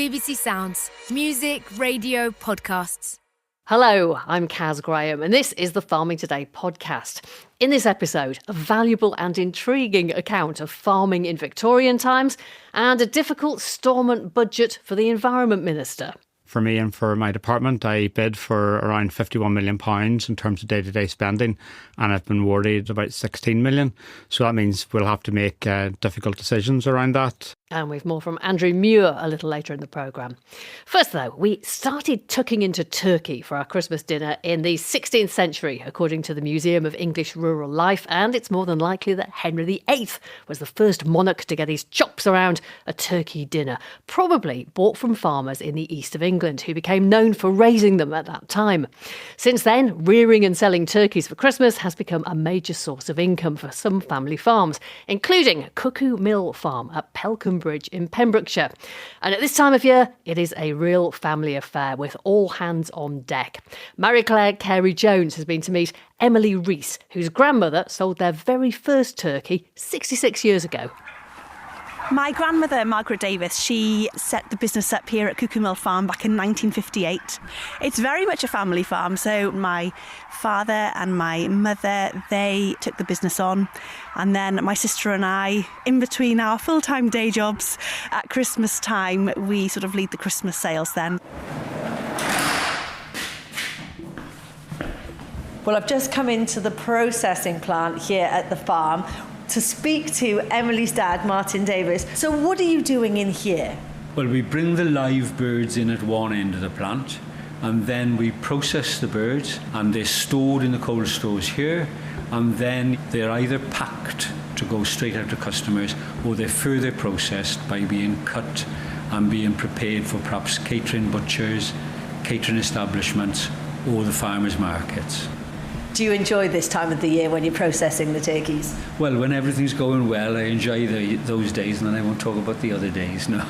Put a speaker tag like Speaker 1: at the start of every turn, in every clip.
Speaker 1: BBC Sounds. Music, radio, podcasts.
Speaker 2: Hello, I'm Kaz Graham, and this is the Farming Today podcast. In this episode, a valuable and intriguing account of farming in Victorian times and a difficult Stormont budget for the Environment Minister.
Speaker 3: For me and for my department, I bid for around £51 million in terms of day-to-day spending, and I've been awarded about 16 million. So that means we'll have to make difficult decisions around that.
Speaker 2: And we've more from Andrew Muir a little later in the programme. First, though, we started tucking into turkey for our Christmas dinner in the 16th century, according to the Museum of English Rural Life, and it's more than likely that Henry VIII was the first monarch to get his chops around a turkey dinner, probably bought from farmers in the east of England, who became known for raising them at that time. Since then, rearing and selling turkeys for Christmas has become a major source of income for some family farms, including Cuckoo Mill Farm at Pelcombe Bridge in Pembrokeshire. And at this time of year, it is a real family affair with all hands on deck. Marie-Claire Carey-Jones has been to meet Emily Rees, whose grandmother sold their very first turkey 66 years ago.
Speaker 4: My grandmother, Margaret Davis, she set the business up here at Cuckoo Mill Farm back in 1958. It's very much a family farm, so my father and my mother, they took the business on. And then my sister and I, in between our full-time day jobs at Christmas time, we sort of lead the Christmas sales then.
Speaker 5: Well, I've just come into the processing plant here at the farm to speak to Emily's dad, Martin Davis. So what are you doing in here?
Speaker 6: Well, we bring the live birds in at one end of the plant, and then we process the birds, and they're stored in the cold stores here, and then they're either packed to go straight out to customers, or they're further processed by being cut and being prepared for perhaps catering butchers, catering establishments, or the farmers' markets.
Speaker 5: Do you enjoy this time of the year when you're processing the turkeys?
Speaker 6: Well, when everything's going well, I enjoy those days, and then I won't talk about the other days, no.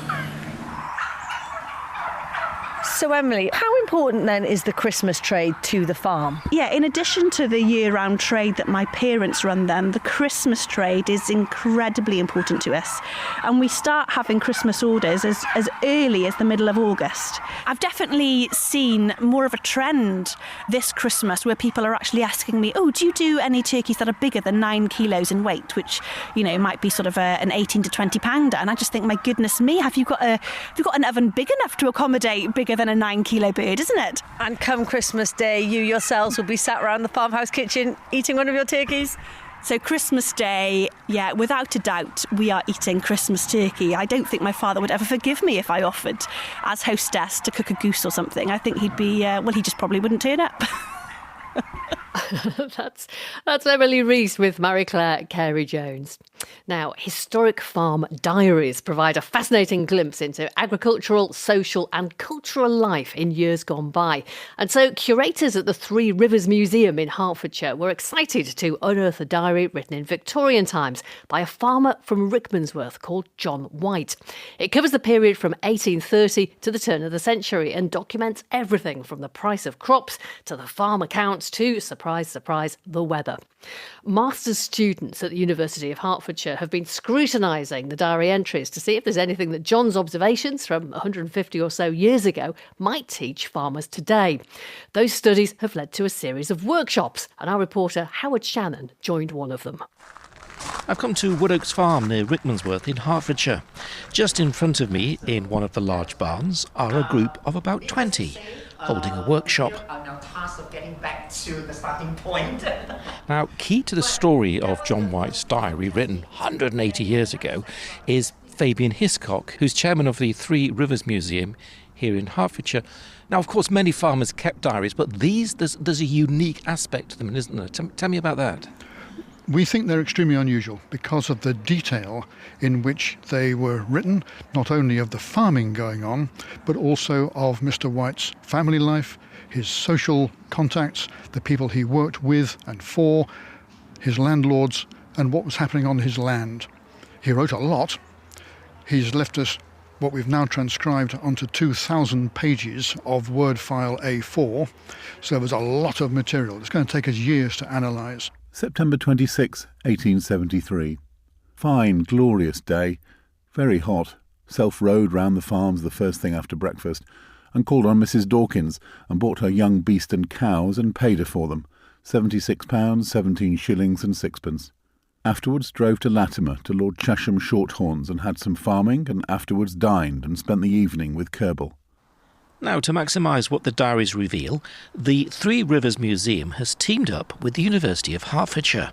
Speaker 5: So, Emily, how important then is the Christmas trade to the farm?
Speaker 4: Yeah, in addition to the year-round trade that my parents run then, the Christmas trade is incredibly important to us. And we start having Christmas orders as early as the middle of August. I've definitely seen more of a trend this Christmas where people are actually asking me, oh, do you do any turkeys that are bigger than 9 kilos in weight, which, you know, might be sort of an 18 to 20 pounder. And I just think, my goodness me, have you got an oven big enough to accommodate bigger than a 9-kilo bird, isn't it?
Speaker 5: And come Christmas Day, you yourselves will be sat around the farmhouse kitchen eating one of your turkeys?
Speaker 4: So Christmas Day, yeah, without a doubt, we are eating Christmas turkey. I don't think my father would ever forgive me if I offered, as hostess, to cook a goose or something. I think he'd be, he just probably wouldn't turn up.
Speaker 2: That's Emily Rees with Marie-Claire Carey-Jones. Now, historic farm diaries provide a fascinating glimpse into agricultural, social and cultural life in years gone by. And so curators at the Three Rivers Museum in Hertfordshire were excited to unearth a diary written in Victorian times by a farmer from Rickmansworth called John White. It covers the period from 1830 to the turn of the century and documents everything from the price of crops to the farm accounts to, surprise, surprise, the weather. Master's students at the University of Hertfordshire have been scrutinising the diary entries to see if there's anything that John's observations from 150 or so years ago might teach farmers today. Those studies have led to a series of workshops, and our reporter Howard Shannon joined one of them.
Speaker 7: I've come to Wood Oaks Farm near Rickmansworth in Hertfordshire. Just in front of me, in one of the large barns, are a group of about 20, holding a workshop.
Speaker 8: Of getting back to the starting point.
Speaker 7: Now, key to the story of John White's diary, written 180 years ago, is Fabian Hiscock, who's chairman of the Three Rivers Museum here in Hertfordshire. Now, of course, many farmers kept diaries, but there's a unique aspect to them, isn't there? Tell me about that.
Speaker 9: We think they're extremely unusual because of the detail in which they were written, not only of the farming going on, but also of Mr. White's family life, his social contacts, the people he worked with and for, his landlords, and what was happening on his land. He wrote a lot. He's left us what we've now transcribed onto 2,000 pages of Word file A4, so there's a lot of material. It's going to take us years to analyse.
Speaker 10: September 26, 1873. Fine, glorious day, very hot, Self rode round the farms the first thing after breakfast and called on Mrs. Dawkins and bought her young beast and cows and paid her for them, £76, 17 shillings and sixpence. Afterwards drove to Latimer to Lord Chesham Shorthorns and had some farming, and afterwards dined and spent the evening with Kerbel.
Speaker 7: Now, to maximise what the diaries reveal, the Three Rivers Museum has teamed up with the University of Hertfordshire.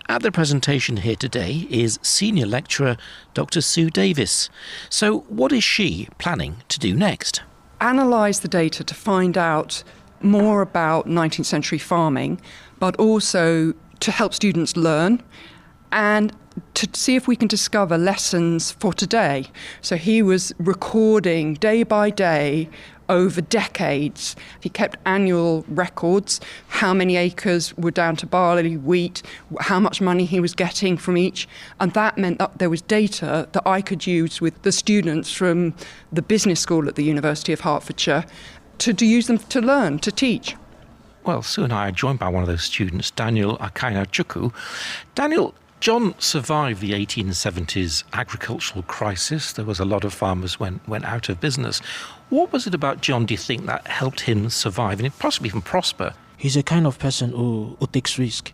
Speaker 7: At the presentation here today is Senior Lecturer Dr. Sue Davis. So what is she planning to do next?
Speaker 11: Analyse the data to find out more about 19th century farming, but also to help students learn and to see if we can discover lessons for today. So he was recording day by day over decades. He kept annual records, how many acres were down to barley, wheat, how much money he was getting from each. And that meant that there was data that I could use with the students from the business school at the University of Hertfordshire to use them to learn, to teach.
Speaker 7: Well, Sue and I are joined by one of those students, Daniel Akaina-Chukwu. Daniel, John survived the 1870s agricultural crisis. There was a lot of farmers went out of business. What was it about John, do you think, that helped him survive and possibly even prosper?
Speaker 12: He's a kind of person who takes risk.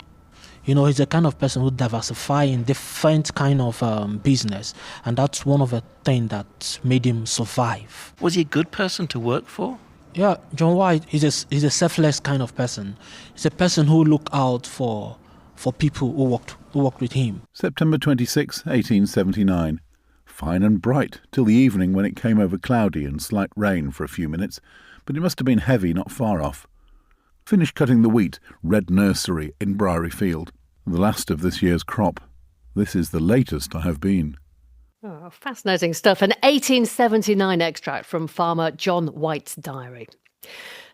Speaker 12: You know, he's a kind of person who diversifies in different kind of business. And that's one of the things that made him survive.
Speaker 7: Was he a good person to work for?
Speaker 12: Yeah, John White is a selfless kind of person. He's a person who looked out for people who worked with him.
Speaker 10: September 26, 1879. Fine and bright till the evening when it came over cloudy and slight rain for a few minutes, but it must have been heavy not far off. Finished cutting the wheat, red nursery in Briery Field. The last of this year's crop. This is the latest I have been.
Speaker 2: Oh, fascinating stuff. An 1879 extract from farmer John White's diary.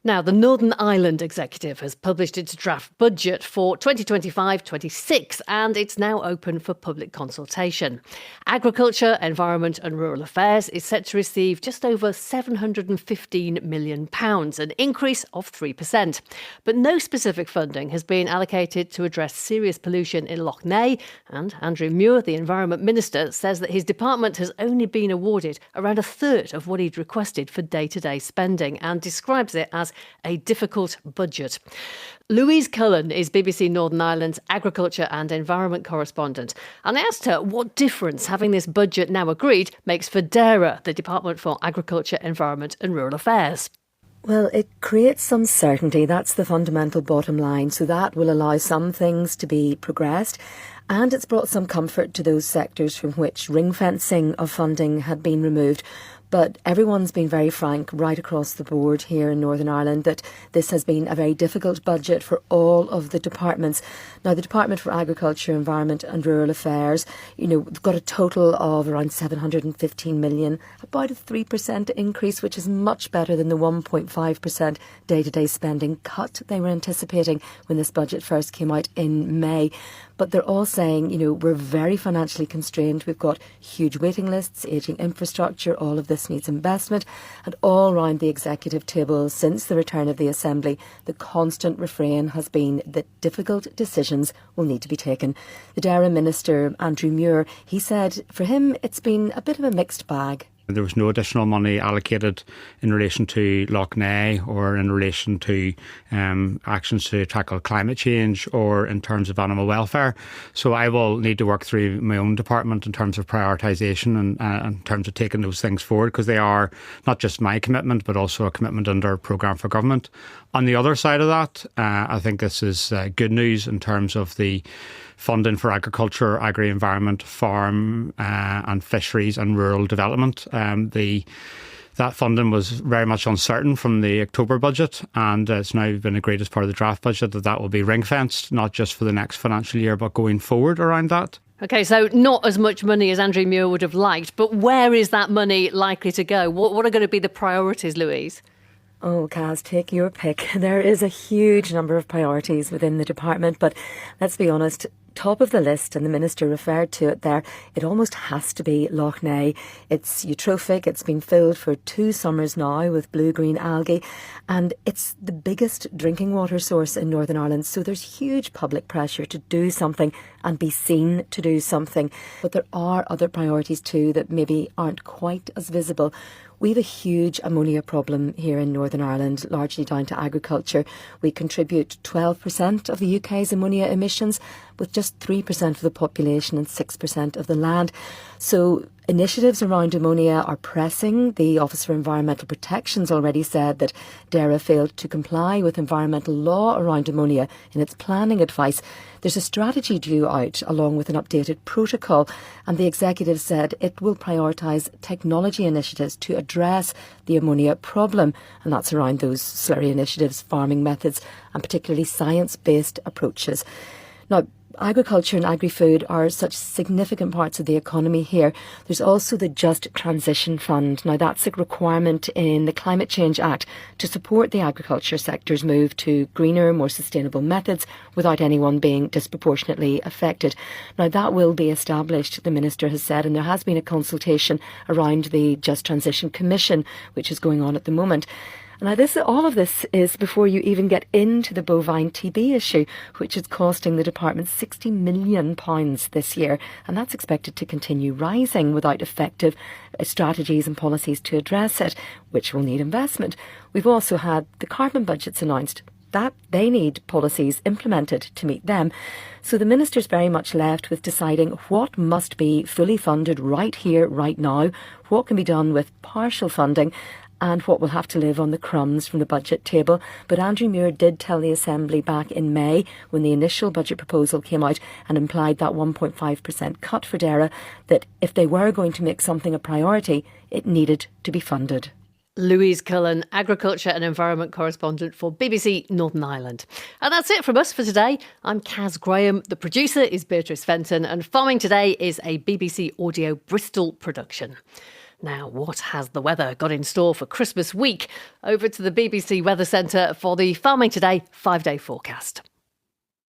Speaker 2: Now, the Northern Ireland Executive has published its draft budget for 2025-26 and it's now open for public consultation. Agriculture, Environment and Rural Affairs is set to receive just over £715 million, an increase of 3%. But no specific funding has been allocated to address serious pollution in Lough, and Andrew Muir, the Environment Minister, says that his department has only been awarded around a third of what he'd requested for day-to-day spending and describes it as a difficult budget. Louise Cullen is BBC Northern Ireland's agriculture and environment correspondent, and I asked her what difference having this budget now agreed makes for DAERA, the Department for Agriculture, Environment and Rural Affairs.
Speaker 13: Well, it creates some certainty. That's the fundamental bottom line. So that will allow some things to be progressed. And it's brought some comfort to those sectors from which ring fencing of funding had been removed. But everyone's been very frank right across the board here in Northern Ireland that this has been a very difficult budget for all of the departments. Now, the Department for Agriculture, Environment and Rural Affairs, we've got a total of around 715 million, about a 3% increase, which is much better than the 1.5% day-to-day spending cut they were anticipating when this budget first came out in May. But they're all saying, we're very financially constrained. We've got huge waiting lists, ageing infrastructure, all of this needs investment. And all round the executive table since the return of the Assembly, the constant refrain has been that difficult decisions will need to be taken. The DAERA Minister, Andrew Muir, he said for him it's been a bit of a mixed bag.
Speaker 3: There was no additional money allocated in relation to Lough Neagh or in relation to actions to tackle climate change or in terms of animal welfare. So I will need to work through my own department in terms of prioritisation and in terms of taking those things forward, because they are not just my commitment but also a commitment under Programme for Government. On the other side of that, I think this is good news in terms of the funding for agriculture, agri-environment, farm and fisheries and rural development. That funding was very much uncertain from the October budget, and it's now been agreed as part of the draft budget that will be ring-fenced, not just for the next financial year, but going forward around that.
Speaker 2: OK, so not as much money as Andrew Muir would have liked, but where is that money likely to go? What are going to be the priorities, Louise?
Speaker 13: Oh, Kaz, take your pick. There is a huge number of priorities within the department, but let's be honest, top of the list, and the Minister referred to it there, it almost has to be Lough Neagh. It's eutrophic, it's been filled for 2 summers now with blue-green algae, and it's the biggest drinking water source in Northern Ireland, so there's huge public pressure to do something and be seen to do something. But there are other priorities too that maybe aren't quite as visible. We have a huge ammonia problem here in Northern Ireland, largely down to agriculture. We contribute 12% of the UK's ammonia emissions, with just 3% of the population and 6% of the land. So initiatives around ammonia are pressing. The Office for Environmental Protection's already said that DAERA failed to comply with environmental law around ammonia in its planning advice. There's a strategy due out along with an updated protocol, and the executive said it will prioritise technology initiatives to address the ammonia problem, and that's around those slurry initiatives, farming methods and particularly science-based approaches. Now, agriculture and agri-food are such significant parts of the economy here. There's also the Just Transition Fund. Now, that's a requirement in the Climate Change Act to support the agriculture sector's move to greener, more sustainable methods without anyone being disproportionately affected. Now, that will be established, the Minister has said, and there has been a consultation around the Just Transition Commission, which is going on at the moment. Now, all of this is before you even get into the bovine TB issue, which is costing the department £60 million this year, and that's expected to continue rising without effective strategies and policies to address it, which will need investment. We've also had the carbon budgets announced. That they need policies implemented to meet them. So the Minister's very much left with deciding what must be fully funded right here, right now, what can be done with partial funding, and what will have to live on the crumbs from the budget table. But Andrew Muir did tell the Assembly back in May, when the initial budget proposal came out and implied that 1.5% cut for DAERA, that if they were going to make something a priority, it needed to be funded.
Speaker 2: Louise Cullen, Agriculture and Environment Correspondent for BBC Northern Ireland. And that's it from us for today. I'm Kaz Graham. The producer is Beatrice Fenton, and Farming Today is a BBC Audio Bristol production. Now, what has the weather got in store for Christmas week? Over to the BBC Weather Centre for the Farming Today 5-day forecast.